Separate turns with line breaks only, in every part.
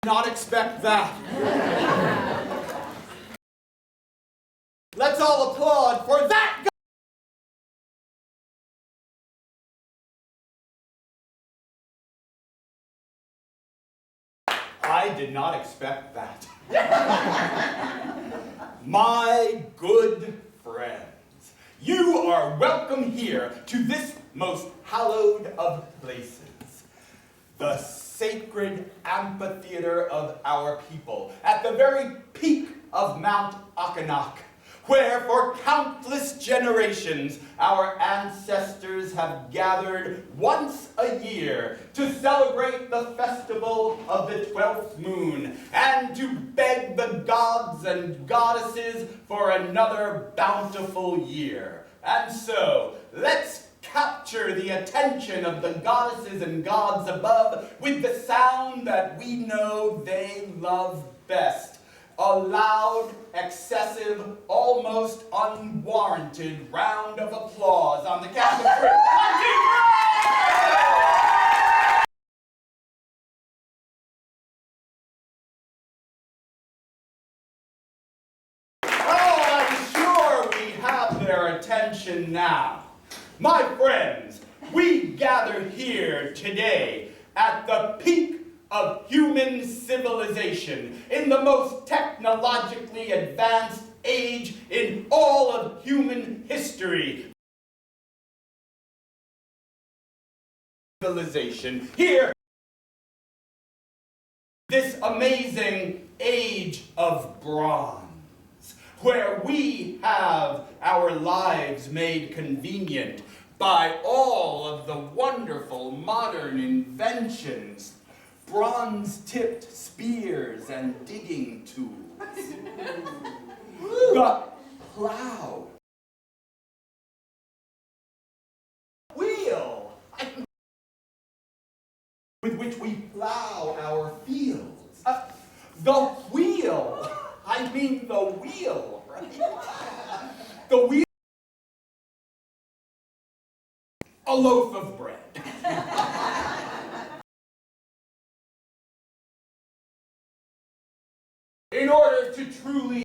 Not expect that. Let's all applaud for that guy. I did not expect that. My good friends, you are welcome here to this most hallowed of places, the sacred amphitheater of our people, at the very peak of Mount Akanak, where for countless generations our ancestors have gathered once a year to celebrate the festival of the 12th moon and to beg the gods and goddesses for another bountiful year. And so, let's capture the attention of the goddesses and gods above with the sound that we know they love best. A loud, excessive, almost unwarranted round of applause on the count of 3. 1, 2, 3! Oh, I'm sure we have their attention now. My friends, we gather here today at the peak of human civilization, in the most technologically advanced age in all of human history. Civilization, here, this amazing age of bronze, where we have our lives made convenient by all of the wonderful modern inventions, bronze-tipped spears and digging tools, the plow, wheel, with which we plow our fields, the wheel, I mean the wheel, right? The wheel, a loaf of bread. In order to truly,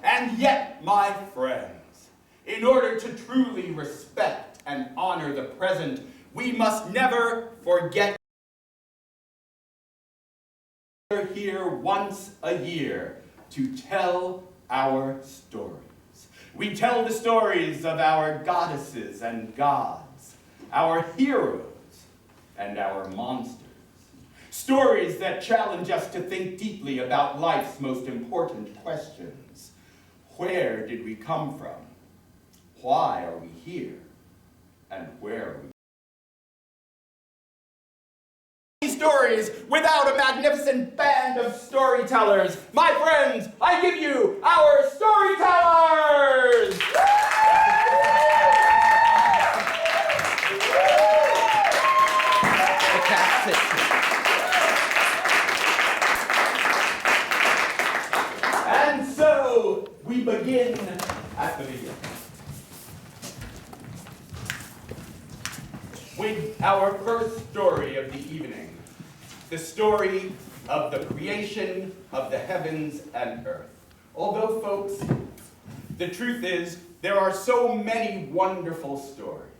and yet, my friends, in order to truly respect and honor the present, we must never forget we're here once a year to tell our stories. We tell the stories of our goddesses and gods, our heroes and our monsters. Stories that challenge us to think deeply about life's most important questions. Where did we come from? Why are we here? And where are we? These stories without a magnificent band of storytellers. My friends, I give you our storytellers! And so, we begin at the beginning with our first story of the evening, the story of the creation of the heavens and earth. Although, folks, the truth is, there are so many wonderful stories.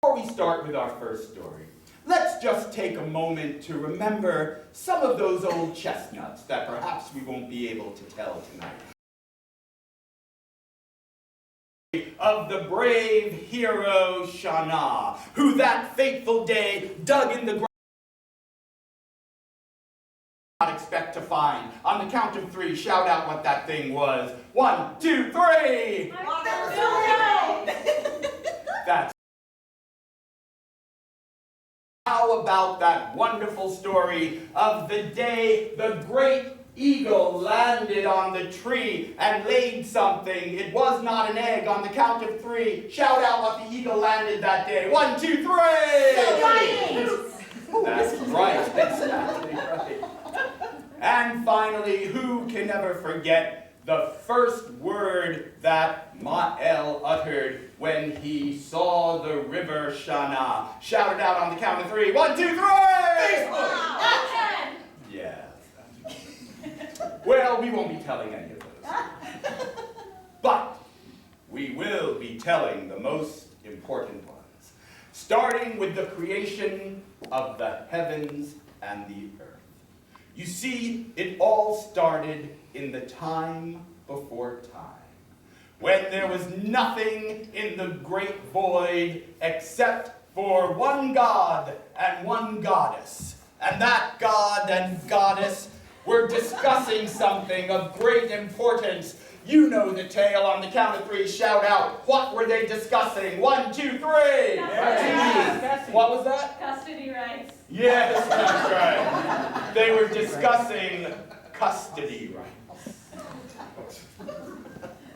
Before we start with our first story, let's just take a moment to remember some of those old chestnuts that perhaps we won't be able to tell tonight. Of the brave hero Shana, who that fateful day dug in the ground not expect to find. On the count of 3, shout out what that thing was. 1, 2, 3! That's How about that wonderful story of the day the great eagle landed on the tree and laid something? It was not an egg. On the count of 3, shout out what the eagle landed that day. 1, 2, 3! That's right, exactly right. And finally, who can ever forget the first word that Ma'el uttered when he saw the river Shana. Shout it out on the count of 3. 1, 2, 3! Yeah. Well, we won't be telling any of those. But we will be telling the most important ones, starting with the creation of the heavens and the earth. You see, it all started in the time before time, when there was nothing in the great void except for one God and one goddess. And that God and goddess were discussing something of great importance. You know the tale. On the count of 3, shout out. What were they discussing? 1, 2, 3.
Custody.
What was that?
Custody rights.
Yes, that's right. They were discussing custody rights.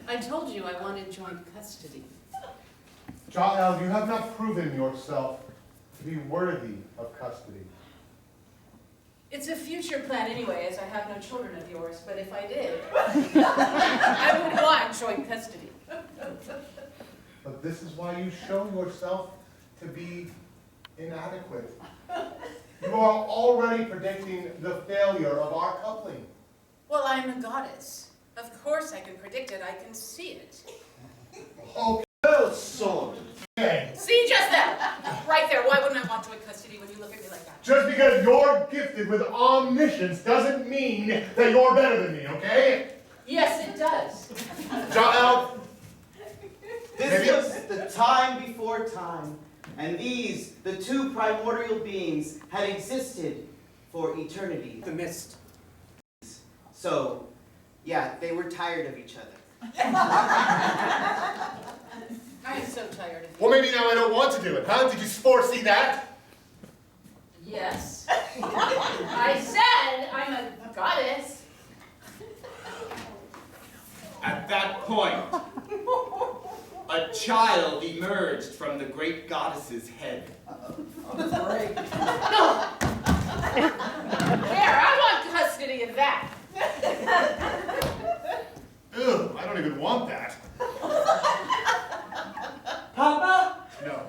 I told you I wanted joint custody.
Jael, you have not proven yourself to be worthy of custody.
It's a future plan anyway, as I have no children of yours, but if I did, I would want joint custody.
But this is why you show yourself to be inadequate. You are already predicting the failure of our coupling.
Well, I'm a goddess. Of course I can predict it. I can see it.
Okay.
Well, son.
See, just that! Right there. Why wouldn't I want joint custody when you look at me like that?
Just because you're gifted with omniscience doesn't mean that you're better than me, okay?
Yes, it does.
Jael,
This was the time before time, and these, the two primordial beings, had existed for eternity.
The mist.
So, yeah, they were tired of each other.
I'm so tired of you.
well, maybe now I don't want to do it, huh? Did you foresee that?
Yes. I said I'm a goddess.
At that point, a child emerged from the great goddess's head.
No. There, I want custody of that.
Ugh, I don't even want that.
Papa?
No.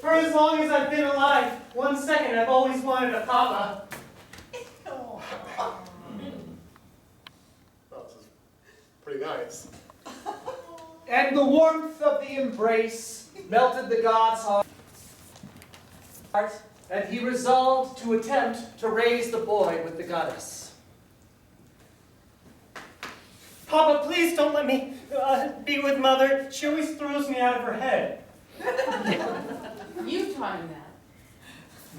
For as long as I've been alive, 1 second I've always wanted a papa.
Well, this is pretty nice.
And the warmth of the embrace melted the god's heart, and he resolved to attempt to raise the boy with the goddess.
Papa, please don't let me be with Mother. She always throws me out of her head.
You taught him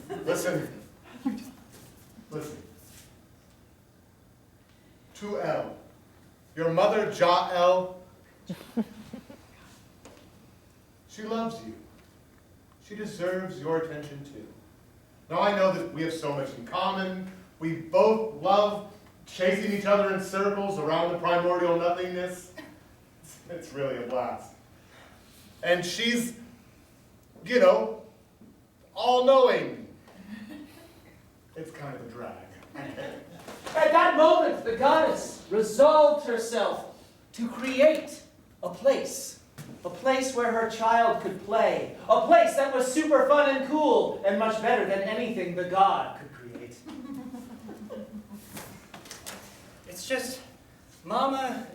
that.
Listen. Listen. To El, your mother Jael, she loves you. She deserves your attention too. Now I know that we have so much in common. We both love chasing each other in circles around the primordial nothingness. It's really a blast. And she's, you know, all-knowing. It's kind of a drag.
At that moment, the goddess resolved herself to create a place where her child could play, a place that was super fun and cool, and much better than anything the god could create.
It's just, Mama,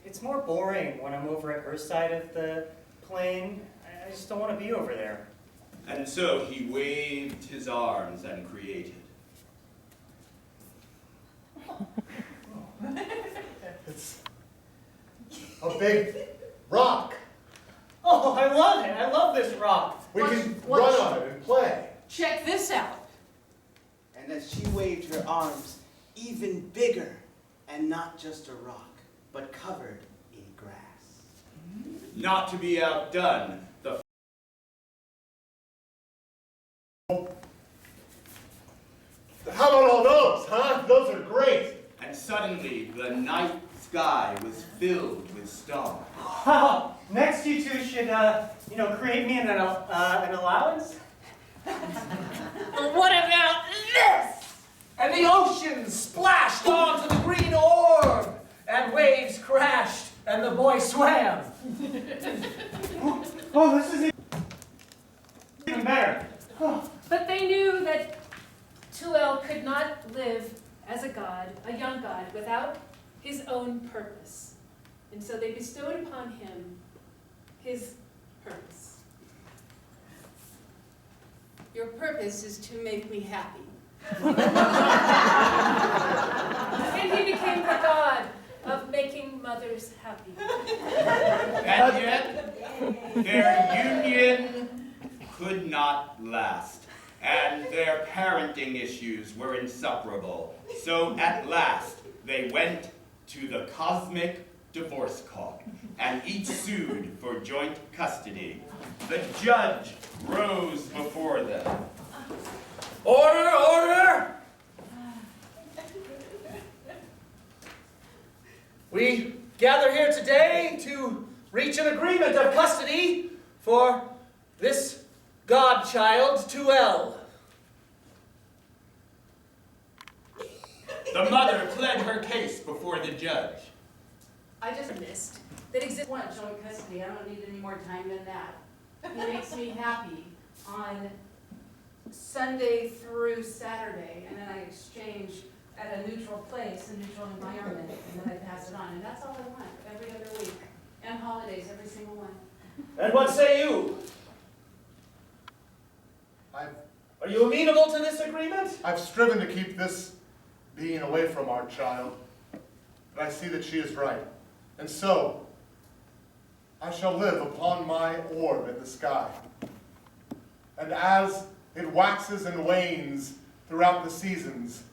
it's more boring when I'm over at her side of the plane. I just don't want to be over there.
And so he waved his arms and created.
It's a big rock.
Oh, I love it. I love this rock.
We can
What-
run on it and play.
Check this out.
And as she waved her arms, even bigger, and not just a rock, but covered in grass.
Not to be outdone, the
How about all those, huh? Those are great.
and suddenly the night sky was filled with stars.
Wow. Next, you two should, create me an allowance.
What about this?
and the ocean splashed onto the green orb, and waves crashed, and the boy swam.
Oh, this is even better.
But they knew that Tuel could not live as a god, a young god, without his own purpose. And so they bestowed upon him his purpose. Your purpose is to make me happy. And he became the god of making mothers happy.
And yet, their union could not last, and their parenting issues were insufferable. So at last, they went to the cosmic divorce court, and each sued for joint custody. The judge rose before them.
Order, order! We gather here today to reach an agreement of custody for this godchild, Tuel.
The mother pled her case before the judge.
I just missed that exists one joint custody. I don't need any more time than that. He makes me happy on Sunday through Saturday, and then I exchange at a neutral place, a neutral environment, and then I pass it on. And that's all I want every other week. And holidays, every single one.
And what say you? Are you amenable to this agreement?
I've striven to keep this being away from our child, but I see that she is right. And so, I shall live upon my orb in the sky. And as it waxes and wanes throughout the seasons,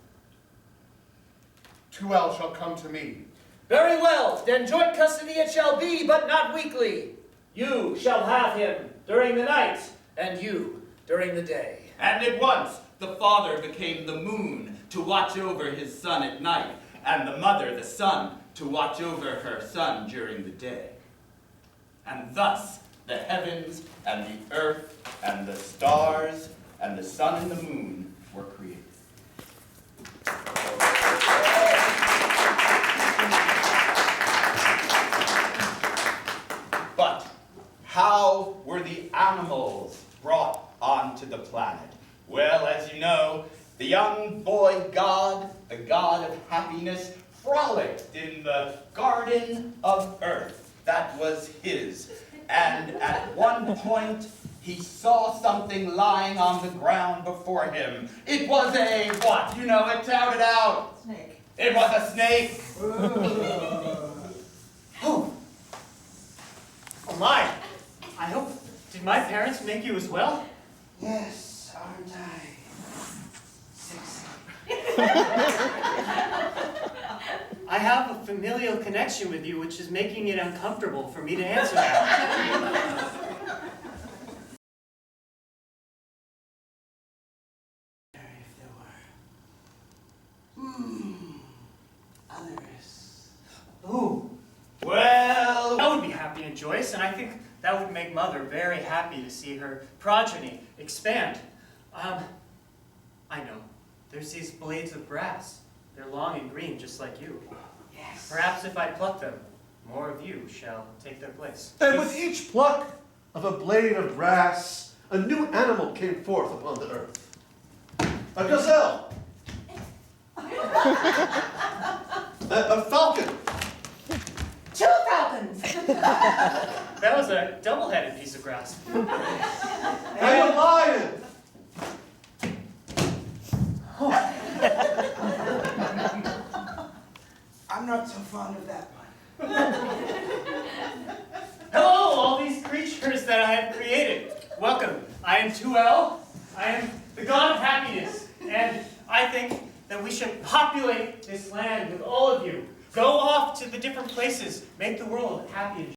Tuel shall come to me.
Very well, then joint custody it shall be, but not weekly. You shall have him during the night, and you during the day.
And at once the father became the moon to watch over his son at night, and the mother the sun to watch over her son during the day. And thus the heavens and the earth and the stars and the sun and the moon were created. But how were the animals brought onto the planet? Well, as you know, the young boy god, the god of happiness, frolicked in the garden of earth that was his. And at one point, he saw something lying on the ground before him. It was a what? You know it, shout it out.
Snake.
It was a snake.
Oh my! I hope. Did my parents make you as well?
Yes, aren't I? Sexy.
I have a familial connection with you, which is making it uncomfortable for me to answer that.
If there were. Others.
Ooh.
Well,
I would be happy and joyous, and I think that would make Mother very happy to see her progeny expand. I know. There's these blades of grass. They're long and green, just like you.
Yes.
Perhaps if I pluck them, more of you shall take their place.
And with each pluck of a blade of grass, a new animal came forth upon the earth. A gazelle. a falcon.
2 falcons.
That was a double-headed piece of grass.
And a lion.
I'm not so fond of that one.
Hello, all these creatures that I have created. Welcome. I am Tuel. I am the god of happiness. And I think that we should populate this land with all of you. Go off to the different places. Make the world happy and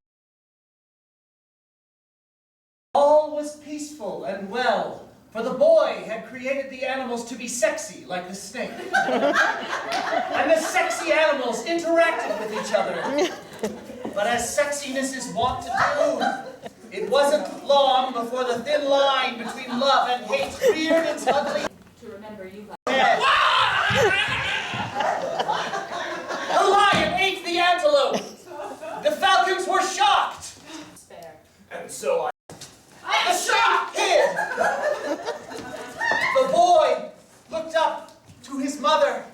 All was peaceful and well, for the boy had created the animals to be sexy, like the snake. And the sexy animals interacted with each other. But as sexiness is wont to do, it wasn't long before the thin line between love and hate reared its ugly.
To remember you.
head. so the shock hid. The boy looked up to his mother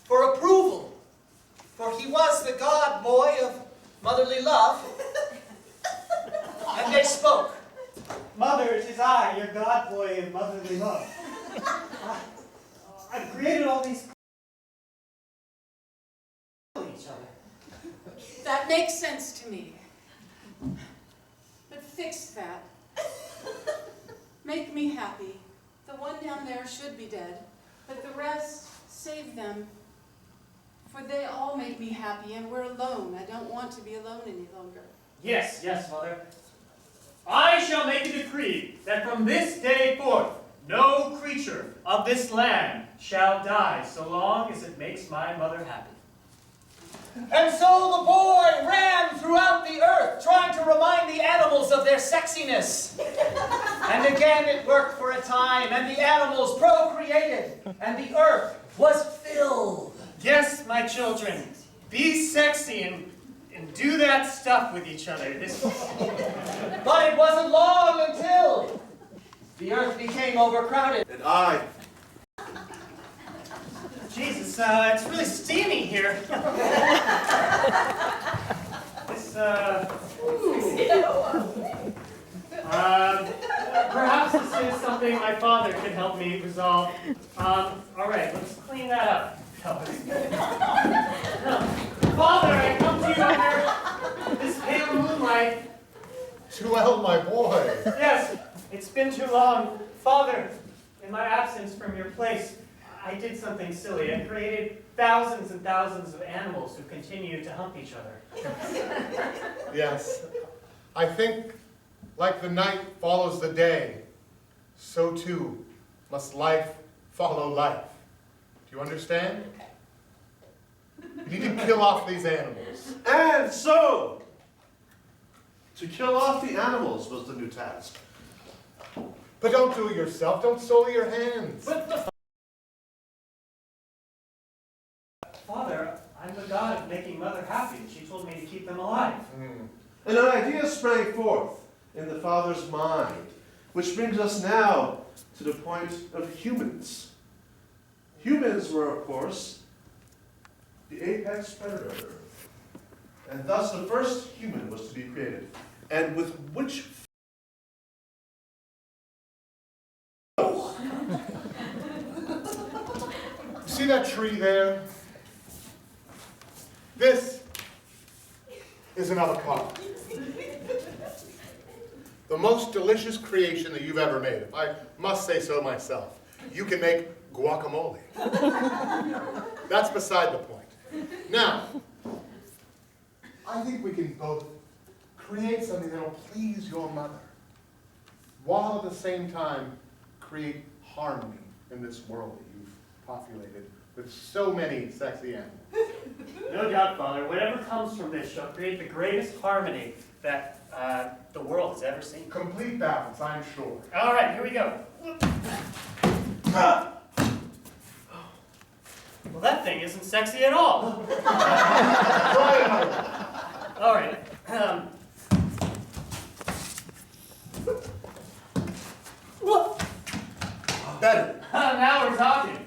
for approval, for he was the god boy of motherly love. And they spoke.
Mother, it is I, your god boy of motherly love. I've created all these each other.
That makes sense to me. But fix that. Make me happy. The one down there should be dead, but the rest, save them. For they all make me happy, and we're alone. I don't want to be alone any longer.
Yes, yes, Mother. I shall make a decree that from this day forth, no creature of this land shall die so long as it makes my mother happy.
And so the boy ran throughout the earth, trying to remind the animals of their sexiness. And again it worked for a time, and the animals procreated, and the earth was filled.
Yes, my children, be sexy and do that stuff with each other.
But it wasn't long until the earth became overcrowded.
And I,
Jesus, it's really steamy here. Perhaps this is something my father can help me resolve. All right, let's clean that up. Father, I come to you under this pale moonlight.
Well, my boy.
Yes, it's been too long. Father, in my absence from your place, I did something silly. I created thousands and thousands of animals who continue to hump each other.
Yes. I think, like the night follows the day, so too must life follow life. Do you understand? You need to kill off these animals.
and so, to kill off the animals was the new task.
But don't do it yourself. Don't soil your hands.
Father, I'm the god of making Mother happy. She told me to keep them alive.
And an idea sprang forth in the father's mind, which brings us now to the point of humans. Humans were, of course, the apex predator. And thus the first human was to be created. And with which
See that tree there? This is an avocado. The most delicious creation that you've ever made, if I must say so myself. You can make guacamole. That's beside the point. Now, I think we can both create something that will please your mother, while at the same time create harmony in this world that you've populated with so many sexy animals.
No doubt, Father. Whatever comes from this shall create the greatest harmony that the world has ever seen.
Complete balance, I'm sure.
All right, here we go. Well, that thing isn't sexy at all. All right.
Better.
Now we're talking.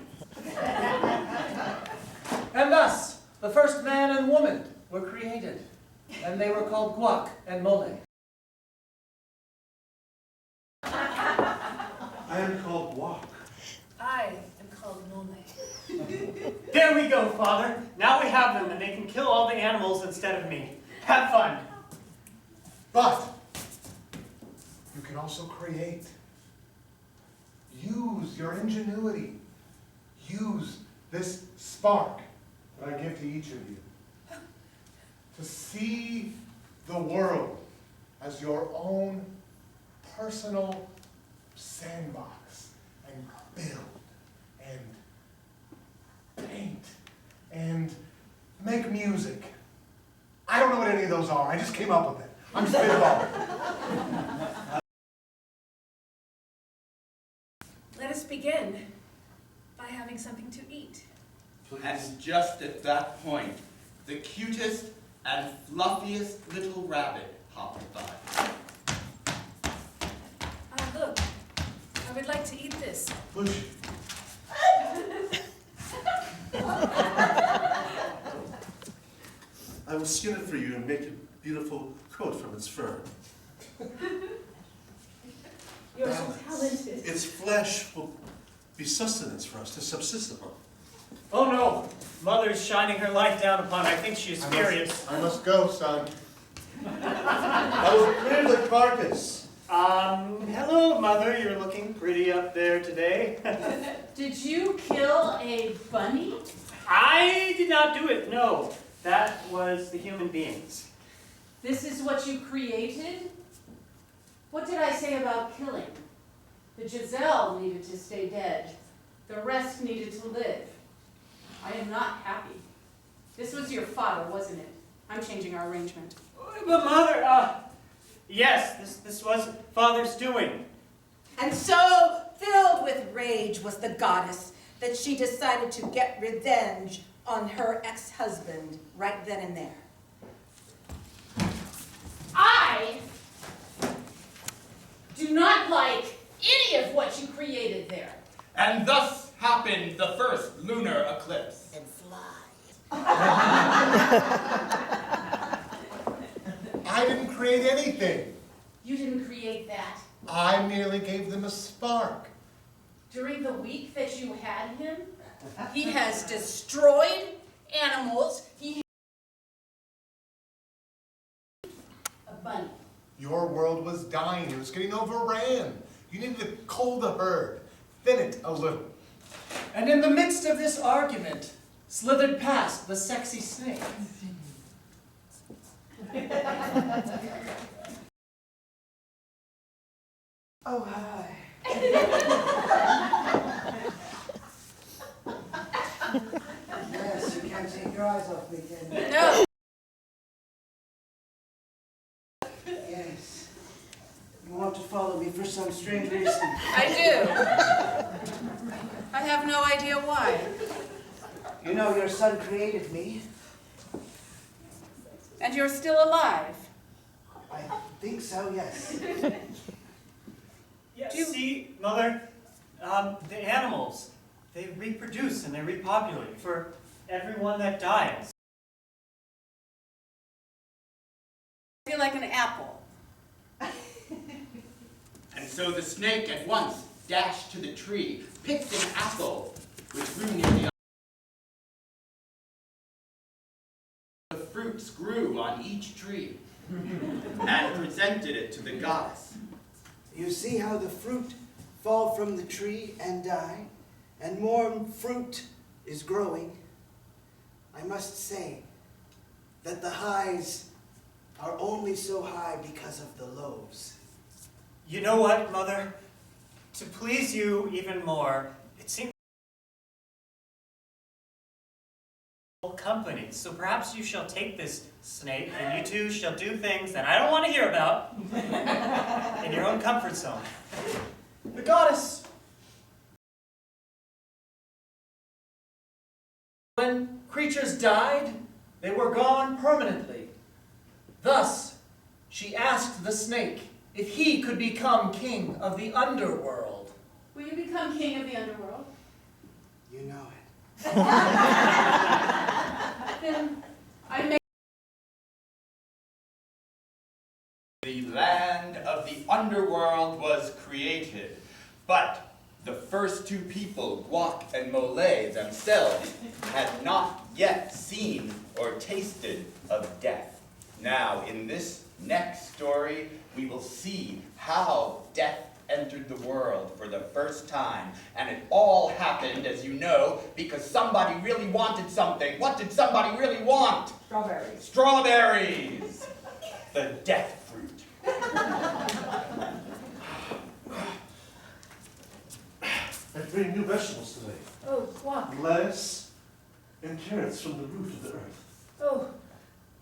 And thus, the first man and woman were created, and they were called Guac and Mole.
I am called Walk.
I am called Mole.
There we go, Father. Now we have them, and they can kill all the animals instead of me. Have fun.
But you can also create. Use your ingenuity. Use this spark that I give to each of you to see the world as your own personal sandbox and build and paint and make music. I don't know what any of those are. I just came up with it. I'm spitballing.
Let us begin by having something to eat.
And just at that point, the cutest and fluffiest little rabbit hopped by.
would like to eat this.
Push. I will skin it for you and make a beautiful coat from its fur.
You're so talented.
Its flesh will be sustenance for us to subsist upon.
Oh no, Mother's shining her light down upon, I think she is furious.
I must go, son.
I will clear the carcass.
Hello, Mother, you're looking pretty up there today.
Did you kill a bunny?
I did not do it, no. That was the human beings.
This is what you created? What did I say about killing? The Giselle needed to stay dead. The rest needed to live. I am not happy. This was your father, wasn't it? I'm changing our arrangement.
But Mother, yes, this was Father's doing.
And so, filled with rage was the goddess that she decided to get revenge on her ex-husband right then and there.
I do not like any of what you created there.
And thus happened the first lunar eclipse.
And fly.
I didn't create anything.
You didn't create that.
I merely gave them a spark.
During the week that you had him,
He has destroyed animals. He
a bunny.
Your world was dying. It was getting overran. You needed to cull the herd, thin it a little.
And in the midst of this argument, slithered past the sexy snake.
Oh, hi. Yes, you can't take your eyes off me, can you?
no.
Yes. You want to follow me for some strange reason.
I do. I have no idea why.
You know your son created me.
And you're still alive.
I think so, yes.
Yes,
Do you-
see, Mother, the animals, they reproduce and they repopulate for everyone that dies.
I feel like an apple.
And so the snake at once dashed to the tree, picked an apple, which grew near the The fruits grew on each tree, and presented it to the goddess.
You see how the fruit fall from the tree and die, and more fruit is growing. I must say that the highs are only so high because of the lows.
You know what, Mother? To please you even more, it seems company. So perhaps you shall take this snake, and you two shall do things that I don't want to hear about in your own comfort zone.
The goddess. When creatures died, they were gone permanently. Thus, she asked the snake if he could become king of the underworld.
Will you become king of the underworld?
You know it.
Then I may.
The land of the underworld was created, but the first two people, Guac and Molay themselves, had not yet seen or tasted of death. Now, in this next story, we will see how death entered the world for the first time. And it all happened, as you know, because somebody really wanted something. What did somebody really want?
Strawberries.
Strawberries! The death fruit.
I bring new vegetables today.
Oh, guac.
Lettuce and carrots from the root of the earth.
Oh,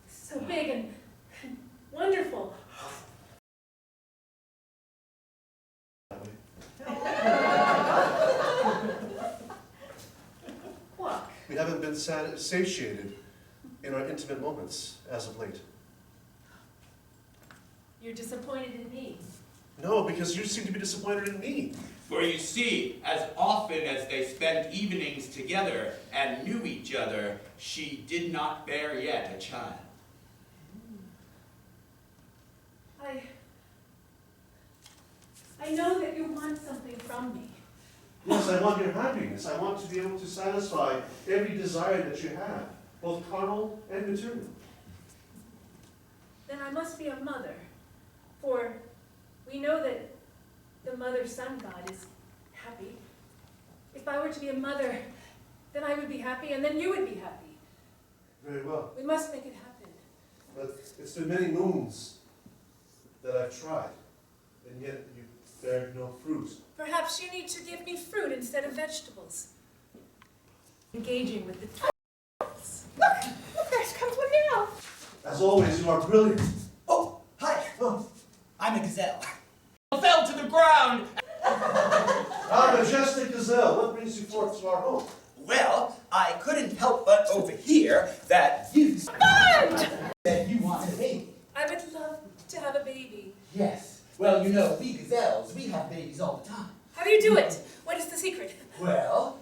so big and wonderful. Guac.
We haven't been satiated in our intimate moments as of late.
You're disappointed in me.
No, No, because you seem to be disappointed in me.
For you see, as often as they spent evenings together and knew each other, she did not bear yet a child.
I know that you want something from me.
Yes, I want your happiness. I want to be able to satisfy every desire that you have, both carnal and material.
Then I must be a mother, for we know that the mother-son God is happy. If I were to be a mother, then I would be happy, and then you would be happy.
Very well.
We must make it happen.
But it's been many moons that I've tried, and yet you bear no fruit.
Perhaps you need to give me fruit instead of vegetables. Engaging with the twins.
Look, there comes one now.
As always, you are brilliant.
Oh, hi.
Oh.
I'm a gazelle.
Fell to the ground.
Ah, majestic gazelle, what brings you forth to our home?
Well, I couldn't help but overhear that you said you wanted a baby.
I would love to have a baby.
Yes. Well, you know, we gazelles, we have babies all the time.
How do you do it? What is the secret?
Well,